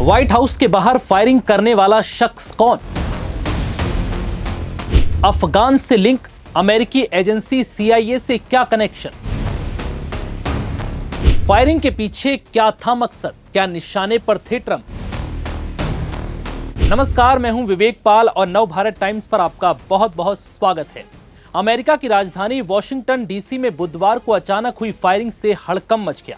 White house के बाहर firing करने वाला शख्स कौन? अफगान से लिंक, अमेरिकी एजेंसी CIA से क्या कनेक्शन? फायरिंग के पीछे क्या था मकसद? क्या निशाने पर थे ट्रंप? नमस्कार, मैं हूं विवेक पाल और नव भारत टाइम्स पर आपका बहुत बहुत स्वागत है। अमेरिका की राजधानी वॉशिंगटन DC में बुधवार को अचानक हुई फायरिंग से हड़कंप मच गया।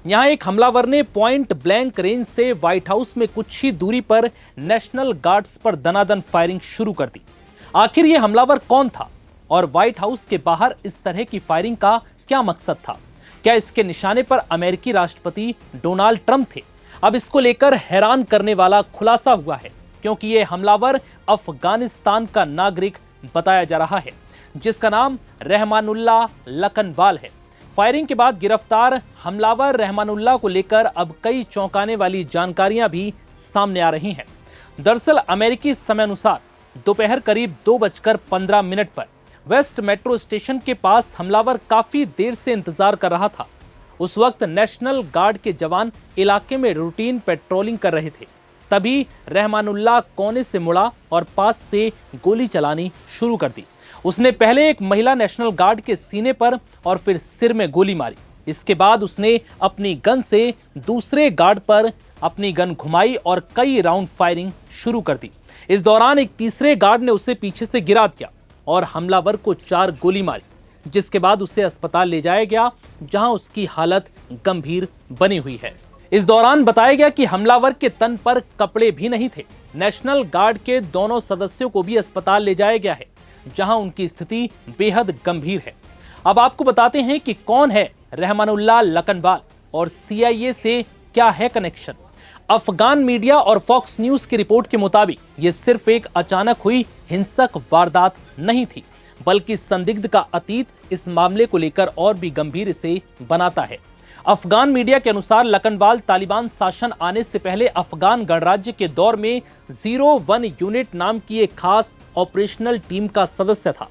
यहां एक हमलावर ने पॉइंट ब्लैंक रेंज से व्हाइट हाउस में कुछ ही दूरी पर नेशनल गार्ड्स पर दनादन फायरिंग शुरू कर दी। आखिर ये हमलावर कौन था और व्हाइट हाउस के बाहर इस तरह की फायरिंग का क्या मकसद था? क्या इसके निशाने पर अमेरिकी राष्ट्रपति डोनाल्ड ट्रंप थे? अब इसको लेकर हैरान करने वाला खुलासा हुआ है, क्योंकि ये हमलावर अफगानिस्तान का नागरिक बताया जा रहा है, जिसका नाम रहमानुल्लाह लखनवाल है। फायरिंग के बाद गिरफ्तार हमलावर रहमानुल्लाह को लेकर अब कई चौंकाने वाली जानकारियां भी सामने आ रही हैं। दरअसल अमेरिकी समय अनुसार दोपहर करीब 2:15 पर वेस्ट मेट्रो स्टेशन के पास हमलावर काफी देर से इंतजार कर रहा था। उस वक्त नेशनल गार्ड के जवान इलाके में रूटीन पेट्रोलिंग कर रहे थे। तभी रहमानुल्लाह कोने से मुड़ा और पास से गोली चलानी शुरू कर दी। उसने पहले एक महिला नेशनल गार्ड के सीने पर और फिर सिर में गोली मारी। इसके बाद उसने अपनी गन से दूसरे गार्ड पर अपनी गन घुमाई और कई राउंड फायरिंग शुरू कर दी। इस दौरान एक तीसरे गार्ड ने उसे पीछे से गिरा दिया और हमलावर को 4 गोली मारी, जिसके बाद उसे अस्पताल ले जाया गया, जहां उसकी हालत गंभीर बनी हुई है। इस दौरान बताया गया कि हमलावर के तन पर कपड़े भी नहीं थे। नेशनल गार्ड के दोनों सदस्यों को भी अस्पताल ले जाया गया है, जहां उनकी स्थिति बेहद गंभीर है। अब आपको बताते हैं कि कौन है रहमानुल्लाह लखनवाल और CIA से क्या है कनेक्शन। अफगान मीडिया और फॉक्स न्यूज की रिपोर्ट के मुताबिक ये सिर्फ एक अचानक हुई हिंसक वारदात नहीं थी, बल्कि संदिग्ध का अतीत इस मामले को लेकर और भी गंभीर इसे बनाता है। अफगान मीडिया के अनुसार लखनवाल तालिबान शासन आने से पहले अफगान गणराज्य के दौर में 01 यूनिट नाम की एक खास ऑपरेशनल टीम का सदस्य था।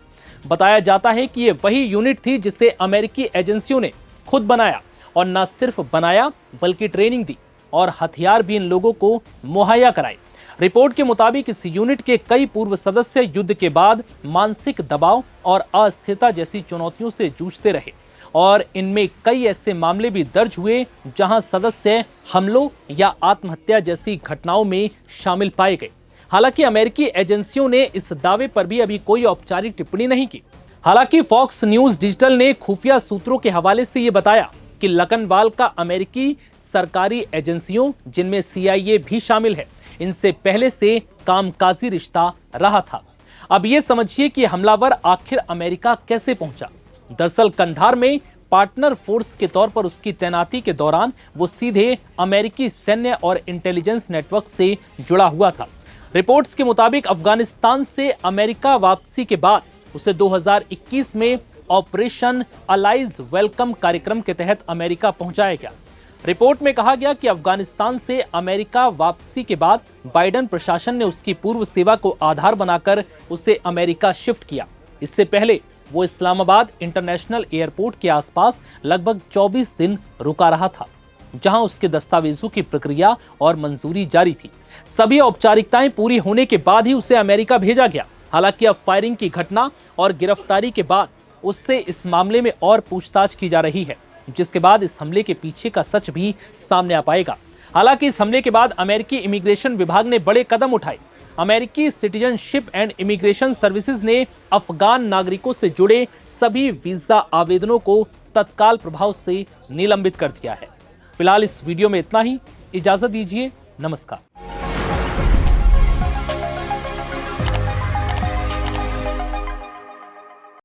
बताया जाता है कि यह वही यूनिट थी जिसे अमेरिकी एजेंसियों ने खुद बनाया, और न सिर्फ बनाया बल्कि ट्रेनिंग दी और हथियार भी इन लोगों को मुहैया कराए। रिपोर्ट के मुताबिक इस यूनिट के कई पूर्व सदस्य युद्ध के बाद मानसिक दबाव और अस्थिरता जैसी चुनौतियों से जूझते रहे, और इनमें कई ऐसे मामले भी दर्ज हुए जहां सदस्य हमलों या आत्महत्या जैसी घटनाओं में शामिल पाए गए। हालांकि अमेरिकी एजेंसियों ने इस दावे पर भी अभी कोई औपचारिक टिप्पणी नहीं की। हालांकि फॉक्स न्यूज डिजिटल ने खुफिया सूत्रों के हवाले से यह बताया कि लखनवाल का अमेरिकी सरकारी एजेंसियों, जिनमें CIA भी शामिल है, इनसे पहले से कामकाजी रिश्ता रहा था। अब ये समझिए कि हमलावर आखिर अमेरिका कैसे पहुंचा। दरअसल कंधार में पार्टनर फोर्स के तौर पर उसकी तैनाती के दौरान वो सीधे अमेरिकी सैन्य और इंटेलिजेंस नेटवर्क से जुड़ा हुआ था। रिपोर्ट्स के मुताबिक अफगानिस्तान से अमेरिका वापसी के बाद उसे 2021 में ऑपरेशन अलाइज वेलकम कार्यक्रम के तहत अमेरिका पहुंचाया गया। रिपोर्ट में कहा गया कि अफगानिस्तान से अमेरिका वापसी के बाद बाइडेन प्रशासन ने उसकी पूर्व सेवा को आधार बनाकर उसे अमेरिका शिफ्ट किया। इससे पहले वो इस्लामाबाद इंटरनेशनल एयरपोर्ट के आसपास लगभग 24 दिन रुका रहा था, जहां उसके दस्तावेजों की प्रक्रिया और मंजूरी जारी थी। सभी औपचारिकताएं पूरी होने के बाद ही उसे अमेरिका भेजा गया। हालांकि अब फायरिंग की घटना और गिरफ्तारी के बाद उससे इस मामले में और पूछताछ की जा रही है, जिसके बाद इस हमले के पीछे का सच भी सामने आ पाएगा। हालांकि इस हमले के बाद अमेरिकी इमिग्रेशन विभाग ने बड़े कदम उठाए। अमेरिकी सिटीजनशिप एंड इमिग्रेशन सर्विसेज ने अफगान नागरिकों से जुड़े सभी वीजा आवेदनों को तत्काल प्रभाव से निलंबित कर दिया है। फिलहाल इस वीडियो में इतना ही। इजाजत दीजिए, नमस्कार।